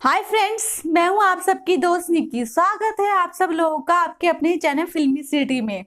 Hi friends, मैं हूं आप सबकी दोस्त निकी। स्वागत है आप सब लोगों का आपके अपने चैनल फिल्मी सिटी में।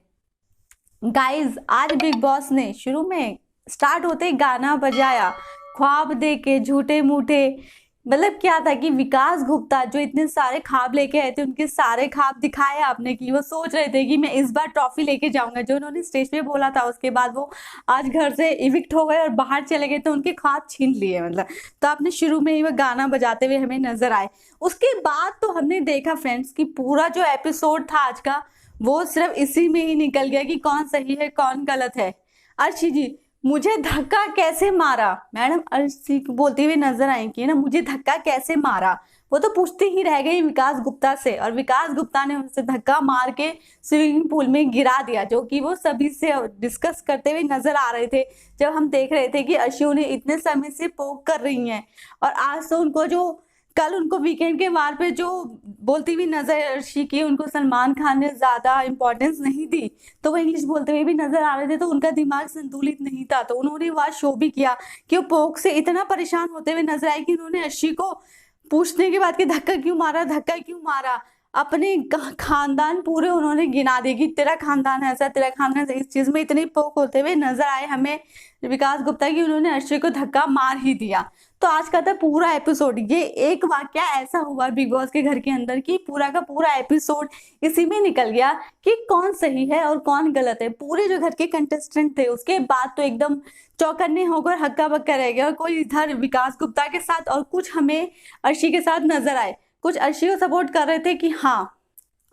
गाइस, आज बिग बॉस ने शुरू में स्टार्ट होते ही गाना बजाया, ख्वाब देके झूठे मूठे। मतलब क्या था कि विकास गुप्ता जो इतने सारे ख्वाब लेके आए थे, उनके सारे ख्वाब दिखाए आपने कि वो सोच रहे थे कि मैं इस बार ट्रॉफी लेके जाऊंगा, जो उन्होंने स्टेज पे बोला था। उसके बाद वो आज घर से इविक्ट हो गए और बाहर चले गए, तो उनके ख्वाब छीन लिए मतलब। तो आपने शुरू में ही वो गाना बजाते हुए हमें नजर आए। उसके बाद तो हमने देखा फ्रेंड्स कि पूरा जो एपिसोड था आज का, वो सिर्फ इसी में ही निकल गया कि कौन सही है कौन गलत है। अर्शी जी, मुझे धक्का कैसे मारा, मैडम अर्शी को बोलते हुए नजर आई कि ना मुझे धक्का कैसे मारा। वो तो पूछती ही रह गई विकास गुप्ता से, और विकास गुप्ता ने उनसे धक्का मार के स्विमिंग पूल में गिरा दिया, जो कि वो सभी से डिस्कस करते हुए नजर आ रहे थे। जब हम देख रहे थे कि अर्शी उन्हें इतने समय से पोक कर रही हैं, और आज तो उनको जो कल उनको वीकेंड के वार पे जो बोलती हुई नजर अर्शी की, उनको सलमान खान ने ज्यादा इंपॉर्टेंस नहीं दी, तो वो इंग्लिश बोलते हुए भी नजर आ रहे थे, तो उनका दिमाग संतुलित नहीं था। तो उन्होंने वह शो भी किया कि वो पोक से इतना परेशान होते हुए नजर आए कि उन्होंने अर्शी को पूछने के बाद कि धक्का क्यों मारा, धक्का क्यों मारा, अपने खानदान पूरे उन्होंने गिना दी कि तेरा खानदान ऐसा, तेरा खानदान ऐसा। इस चीज में इतने पोक होते हुए नजर आए हमें विकास गुप्ता की उन्होंने अर्शी को धक्का मार ही दिया। तो आज का था पूरा एपिसोड, ये एक वाकया ऐसा हुआ बिग बॉस के घर के अंदर कि पूरा का पूरा एपिसोड इसी में निकल गया कि कौन सही है और कौन गलत है। पूरे जो घर के कंटेस्टेंट थे उसके बाद तो एकदम चौकन्ने होकर हक्का बक्का रह गया, और कोई इधर विकास गुप्ता के साथ और कुछ हमें अर्शी के साथ नजर आए। कुछ अर्शी को सपोर्ट कर रहे थे कि हाँ,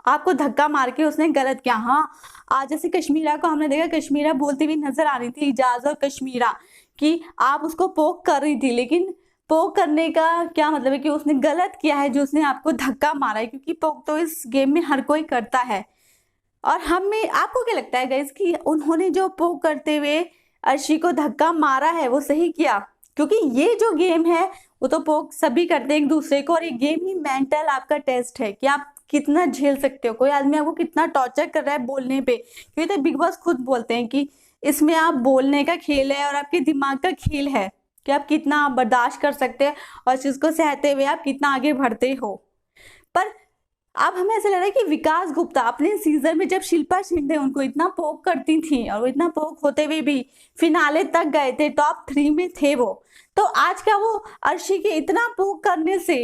आपको धक्का मार के उसने गलत किया। हाँ, आज जैसे कश्मीरा को हमने देखा, कश्मीरा बोलती हुई नजर आ रही थी, इजाज और कश्मीरा, कि आप उसको पोक कर रही थी, लेकिन पोक करने का क्या मतलब है कि उसने गलत किया है जो उसने आपको धक्का मारा है, क्योंकि पोक तो इस गेम में हर कोई करता है। और हमें आपको क्या लगता है गाइस कि उन्होंने जो पोक करते हुए अर्शी को धक्का मारा है वो सही किया? क्योंकि ये जो गेम है वो तो पोक सभी करते हैं एक दूसरे को, और ये गेम ही मेंटल आपका टेस्ट है कि आप कितना झेल सकते हो, कोई आदमी आपको कितना टॉर्चर कर रहा है बोलने पे। क्योंकि तो बिग बॉस खुद बोलते हैं कि इसमें आप बोलने का खेल है और आपके दिमाग का खेल है कि आप कितना बर्दाश्त कर सकते हैं और इस चीज को सहते हुए आप कितना आगे बढ़ते हो। पर अब हमें ऐसा लग रहा है कि विकास गुप्ता अपने सीजन में जब शिल्पा शिंदे उनको इतना पोक करती थी, और वो इतना पोक होते हुए भी फिनाले तक गए थे, टॉप 3 में थे वो, तो आज का वो अर्शी के इतना पोक करने से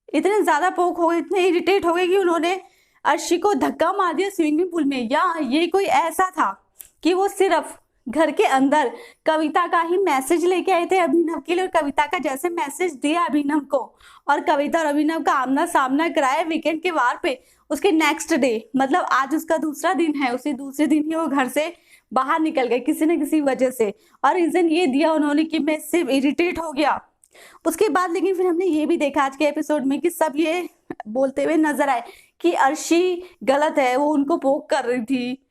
इतने ज्यादा पोक हो गए, इतने इरिटेट हो गए कि उन्होंने अर्शी को धक्का मार दिया स्विमिंग पूल में। या ये कोई ऐसा था कि वो सिर्फ घर के अंदर कविता का ही मैसेज लेके आए थे अभिनव के लिए, और कविता का जैसे मैसेज दिया अभिनव को, और कविता और अभिनव का आमना सामना कराया वीकेंड के वार पे, उसके नेक्स्ट डे मतलब आज उसका दूसरा दिन है, उसी दूसरे दिन ही वो घर से बाहर निकल गए किसी न किसी वजह से, और रीजन ये दिया उन्होंने कि मैं इससे इरिटेट हो गया। उसके बाद लेकिन फिर हमने ये भी देखा आज के एपिसोड में कि सब ये बोलते हुए नजर आए कि अर्शी गलत है, वो उनको पोक कर रही थी,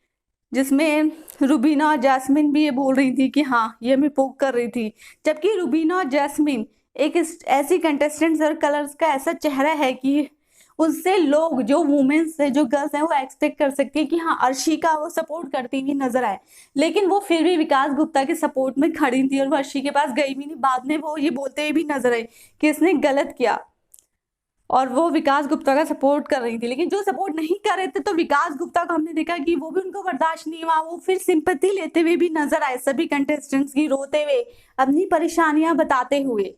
जिसमें रुबीना और जैस्मिन भी ये बोल रही थी कि हाँ ये मैं पोक कर रही थी। जबकि रुबीना और जैस्मिन एक ऐसी कंटेस्टेंट्स और कलर्स का ऐसा चेहरा है कि उससे लोग जो वुमेन्स है, जो गर्ल्स हैं, वो एक्सपेक्ट कर सकती है कि हाँ अर्शी का वो सपोर्ट करती हुई नजर आए। लेकिन वो फिर भी विकास गुप्ता के सपोर्ट में खड़ी थी और वो अर्शी के पास गई भी नहीं। बाद में वो ये बोलते हुए भी नजर आई कि इसने गलत किया, और वो विकास गुप्ता का सपोर्ट कर रही थी। लेकिन जो सपोर्ट नहीं कर रहे थे, तो विकास गुप्ता को हमने देखा कि वो भी उनको बर्दाश्त नहीं हुआ, वो फिर सिंपैथी लेते हुए भी नजर आए सभी कंटेस्टेंट्स की, रोते हुए अपनी परेशानियां बताते हुए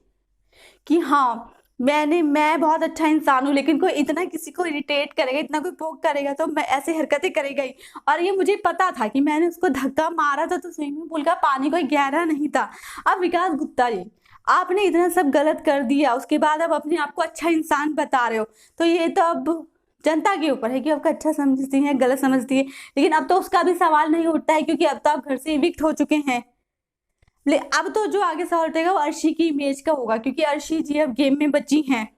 कि हाँ मैं बहुत अच्छा इंसान हूँ, लेकिन कोई इतना किसी को इरिटेट करेगा, इतना कोई पोक करेगा तो मैं ऐसी हरकतें करेगा ही। और ये मुझे पता था कि मैंने उसको धक्का मारा था तो स्विमिंग पूल का पानी कोई गहरा नहीं था। अब विकास गुप्ता जी, आपने इतना सब गलत कर दिया, उसके बाद अब अपने आप को अच्छा इंसान बता रहे हो, तो ये तो अब जनता के ऊपर है कि आपका अच्छा समझती है गलत समझती है। लेकिन अब तो उसका भी सवाल नहीं उठता है, क्योंकि अब तो आप घर से इविक्ट हो चुके हैं। अब तो जो आगे सवाल उठेगा वो अर्शी की इमेज का होगा, क्योंकि अर्शी जी अब गेम में बची हैं।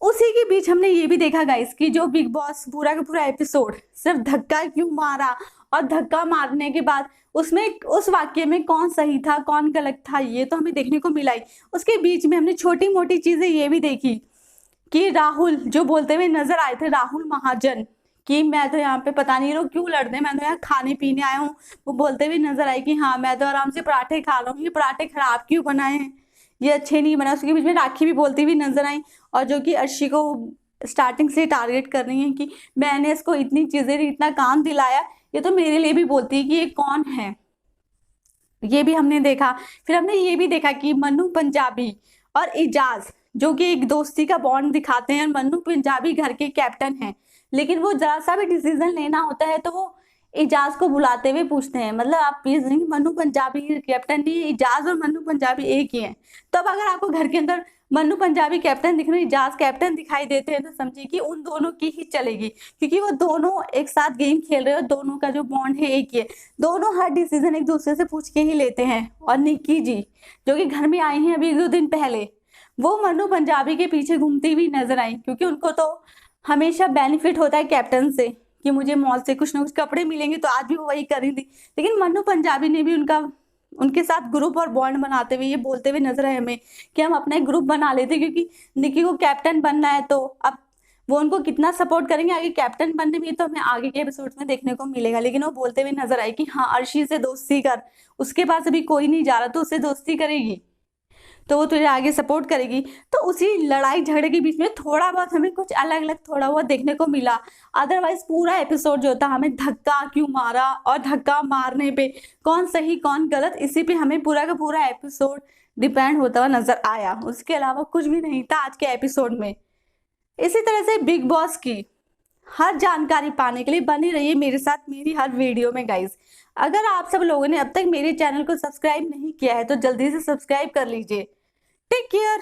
उसी के बीच हमने ये भी देखा गाइस कि जो बिग बॉस पूरा का पूरा एपिसोड सिर्फ धक्का क्यों मारा, और धक्का मारने के बाद उसमें उस वाक्य में कौन सही था कौन गलत था, ये तो हमें देखने को मिला ही। उसके बीच में हमने छोटी मोटी चीजें ये भी देखी कि राहुल जो बोलते हुए नजर आए थे, राहुल महाजन, कि मैं तो यहाँ पे पता नहीं लोग क्यों लड़ रहे, मैं तो यहाँ खाने पीने आया हूँ। वो बोलते हुए नजर आए कि हाँ मैं तो आराम से पराठे खा रहा हूँ, ये पराठे खराब क्यों बनाए हैं। ये अच्छे नहीं बना। उसके बीच में राखी भी बोलती हुई नजर आई, और जो कि अर्शी को स्टार्टिंग से टारगेट कर रही है कि मैंने इसको इतनी चीजें दी, इतना काम दिलाया, ये तो मेरे लिए भी बोलती है कि ये कौन है। ये भी हमने देखा। फिर हमने ये भी देखा कि मन्नू पंजाबी और इजाज जो कि एक दोस्ती का बॉन्ड दिखाते हैं। मन्नू पंजाबी घर के कैप्टन हैं, लेकिन वो जरा सा भी डिसीजन लेना होता है तो वो इजाज को बुलाते हुए पूछते हैं। मतलब आप प्लीज नहीं, मन्नू पंजाबी कैप्टन नहीं, इजाज और मन्नू पंजाबी एक ही है। तो अब अगर आपको घर के अंदर मन्नू पंजाबी कैप्टन दिख रहे हैं, इजाज कैप्टन दिखाई देते हैं, तो समझिए कि उन दोनों की ही चलेगी, क्योंकि वो दोनों एक साथ गेम खेल रहे हो, दोनों का जो बॉन्ड है एक ही है। दोनों हर डिसीजन एक दूसरे से पूछ के ही लेते हैं। और निक्की जी जो कि घर में आई हैं अभी 1-2 दिन पहले, वो मन्नू पंजाबी के पीछे घूमती हुई नजर आई, क्योंकि उनको तो हमेशा बेनिफिट होता है कैप्टन से कि मुझे मॉल से कुछ ना कुछ कपड़े मिलेंगे, तो आज भी वो वही कर रही थी। लेकिन मन्नू पंजाबी ने भी उनके साथ ग्रुप और बॉन्ड बनाते हुए ये बोलते हुए नजर आए हमें कि हम अपना एक ग्रुप बना लेते, क्योंकि निक्की को कैप्टन बनना है। तो अब वो उनको कितना सपोर्ट करेंगे आगे कैप्टन बनने में, तो हमें आगे के एपिसोड्स में देखने को मिलेगा। लेकिन वो बोलते हुए नजर आए कि हाँ, अर्शी से दोस्ती कर, उसके पास अभी कोई नहीं जा रहा, तो उससे दोस्ती करेगी तो वो तुझे आगे सपोर्ट करेगी। तो उसी लड़ाई झगड़े के बीच में थोड़ा बहुत हमें कुछ अलग अलग थोड़ा बहुत देखने को मिला। अदरवाइज पूरा एपिसोड जो था, हमें धक्का क्यों मारा और धक्का मारने पे कौन सही कौन गलत, इसी पे हमें पूरा का पूरा एपिसोड डिपेंड होता हुआ नजर आया। उसके अलावा कुछ भी नहीं था आज के एपिसोड में। इसी तरह से बिग बॉस की हर जानकारी पाने के लिए बने रहिए मेरे साथ मेरी हर वीडियो में गाइज। अगर आप सब लोगों ने अब तक मेरे चैनल को सब्सक्राइब नहीं किया है तो जल्दी से सब्सक्राइब कर लीजिए। Take care.